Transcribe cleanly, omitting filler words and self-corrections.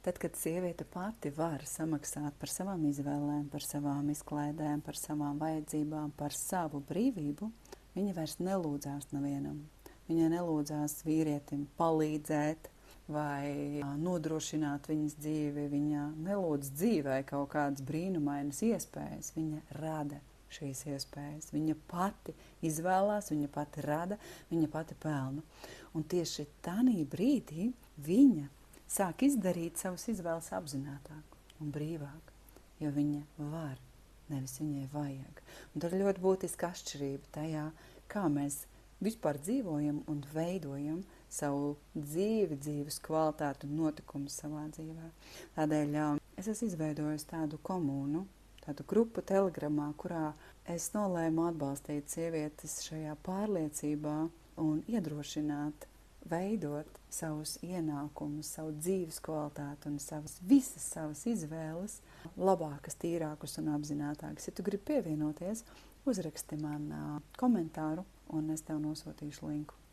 Tad, kad sieviete pati var samaksāt par savām izvēlēm, par savām izklaidēm, par savām vajadzībām, par savu brīvību, viņa vairs nelūdzās nevienam. Viņa nelūdzās vīrietim palīdzēt vai nodrošināt viņas dzīvi. Viņa nelūdz dzīvē kaut kādas brīnumainas iespējas. Viņa rada šīs iespējas. Viņa pati izvēlās, viņa pati rada, viņa pati pelna. Un tieši tādā brīdī viņa sāk izdarīt savas izvēles apzinātāk un brīvāk, jo viņa var, nevis viņai vajag. Un tad ir ļoti būtiska atšķirība tajā, kā mēs vispār dzīvojam un veidojam savu dzīvi, dzīves kvalitāti un notikumus savā dzīvē. Tādēļ es esmu izveidojis tādu komūnu, tādu grupu Telegramā, kurā es nolēmu atbalstīt sievietes šajā pārliecībā un iedrošināt veidot savus ienākumus, savu dzīves kvalitāti un visas savas izvēles labākas, tīrākas un apzinātākas. Ja tu gribi pievienoties, uzraksti man komentāru un es tev nosūtīšu linku.